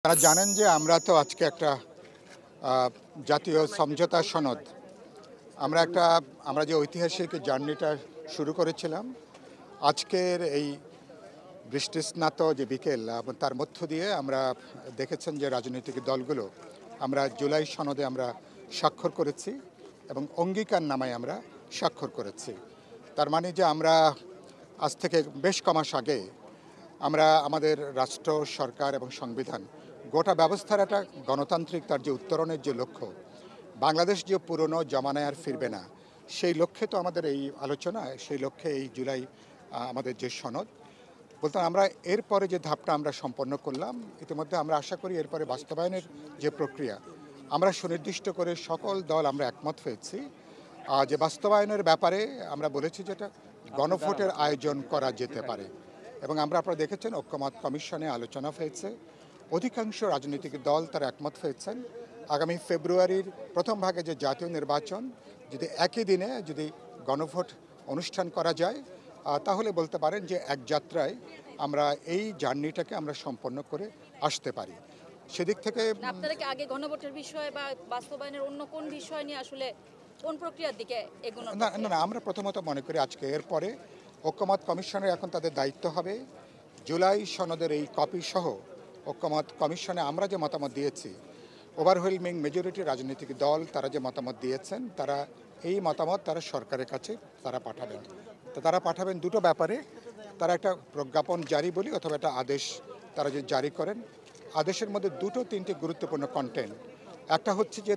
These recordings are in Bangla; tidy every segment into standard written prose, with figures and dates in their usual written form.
আপনারা জানেন যে আমরা তো আজকে একটা জাতীয় সমঝোতা সনদ আমরা যে ঐতিহাসিক জার্নিটা শুরু করেছিলাম আজকের এই বৃষ্টিস্নাত যে বিকেল এবং তার মধ্য দিয়ে আমরা দেখেছেন যে রাজনৈতিক দলগুলো আমরা জুলাই সনদে আমরা স্বাক্ষর করেছি এবং অঙ্গীকারনামায় আমরা স্বাক্ষর করেছি। তার মানে যে আমরা আজ থেকে বেশ কমাস আগে আমরা আমাদের রাষ্ট্র সরকার এবং সংবিধান গোটা ব্যবস্থার একটা গণতান্ত্রিক তার যে উত্তরণের যে লক্ষ্য, বাংলাদেশ যে পুরনো জমানায় আর ফিরবে না, সেই লক্ষ্যে তো আমাদের এই আলোচনা, সেই লক্ষ্যে এই জুলাই আমাদের যে সনদ বলতে আমরা এরপরে যে ধাপটা আমরা সম্পন্ন করলাম, ইতিমধ্যে আমরা আশা করি এরপরে বাস্তবায়নের যে প্রক্রিয়া আমরা সুনির্দিষ্ট করে সকল দল আমরা একমত হয়েছি যে বাস্তবায়নের ব্যাপারে আমরা বলেছি যেটা গণভোটের আয়োজন করা যেতে পারে। এবং আপনারা দেখেছেন ঐক্যমত কমিশনে আলোচনা হয়েছে, অধিকাংশ রাজনৈতিক দল তারা একমত হয়েছেন আগামী ফেব্রুয়ারির প্রথম ভাগে যে জাতীয় নির্বাচন যদি একই দিনে যদি গণভোট অনুষ্ঠান করা যায় তাহলে বলতে পারেন যে এক যাত্রায় আমরা এই জার্নিটাকে আমরা সম্পন্ন করে আসতে পারি। সেদিক থেকে আপনারা কি আগে গণভোটের বিষয় বা বাস্তবায়নের অন্য কোন বিষয় নিয়ে আসলে কোন প্রক্রিয়ার দিকে এগোনো? না, আমরা প্রথমত মনে করি আজকে এরপরে ঐক্যমত কমিশনের এখন তাদের দায়িত্ব হবে জুলাই সনদের এই কপি সহ ঐক্যমত কমিশনে আমরা যে মতামত দিয়েছি, ওভারওয়েলমিং মেজরিটি রাজনৈতিক দল তারা যে মতামত দিয়েছেন, তারা এই মতামত তারা সরকারের কাছে তারা পাঠাবেন দুটো ব্যাপারে। তারা একটা প্রজ্ঞাপন জারি বলি অথবা একটা আদেশ তারা যে জারি করেন, আদেশের মধ্যে তিনটি গুরুত্বপূর্ণ কন্টেন্ট। একটা হচ্ছে যে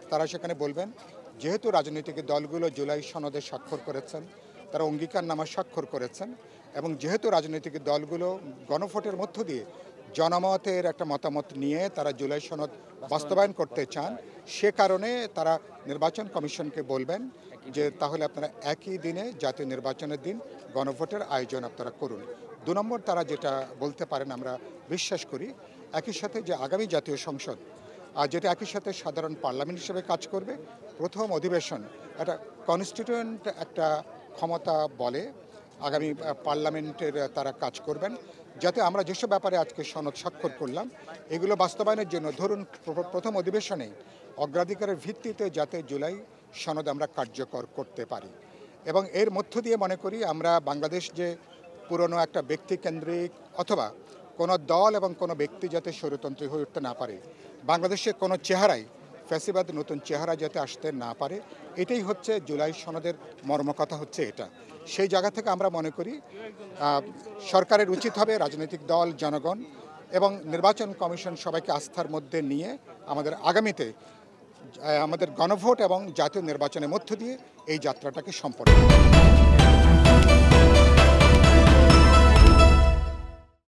তারা সেখানে বলবেন যেহেতু রাজনৈতিক দলগুলো জুলাই সনদে স্বাক্ষর করেছেন, তারা অঙ্গীকারনামা স্বাক্ষর করেছেন এবং যেহেতু রাজনৈতিক দলগুলো গণভোটের মধ্য দিয়ে জনমতের একটা মতামত নিয়ে তারা জুলাই সনদ বাস্তবায়ন করতে চান, সে কারণে তারা নির্বাচন কমিশনকে বলবেন যে তাহলে আপনারা একই দিনে জাতীয় নির্বাচনের দিন গণভোটের আয়োজন আপনারা করুন। 2 নম্বর তারা যেটা বলতে পারেন আমরা বিশ্বাস করি একই সাথে যে আগামী জাতীয় সংসদ যেটা একই সাথে সাধারণ পার্লামেন্ট হিসেবে কাজ করবে, প্রথম অধিবেশন একটা কনস্টিটিউয়েন্ট একটা ক্ষমতা বলে আগামী পার্লামেন্টের তারা কাজ করবেন, যাতে আমরা যেসব ব্যাপারে আজকে সনদ স্বাক্ষর করলাম এগুলো বাস্তবায়নের জন্য ধরুন প্রথম অধিবেশনে অগ্রাধিকারের ভিত্তিতে যাতে জুলাই সনদ আমরা কার্যকর করতে পারি। এবং এর মধ্য দিয়ে মনে করি আমরা বাংলাদেশ যে পুরনো একটা ব্যক্তিকেন্দ্রিক অথবা কোনো দল এবং কোনো ব্যক্তি যাতে স্বৈরতন্ত্রী হয়ে উঠতে না পারে, বাংলাদেশের কোনো চেহারায় ফ্যাসিবাদ নতুন চেহারা যাতে আসতে না পারে, এটাই হচ্ছে জুলাই সনদের মর্মকথা হচ্ছে এটা। সেই জায়গা থেকে আমরা মনে করি সরকারের উচিত হবে রাজনৈতিক দল, জনগণ এবং নির্বাচন কমিশন সবাইকে আস্থার মধ্যে নিয়ে আমাদের আগামীতে আমাদের গণভোট এবং জাতীয় নির্বাচনের মধ্য দিয়ে এই যাত্রাটাকে সম্পন্ন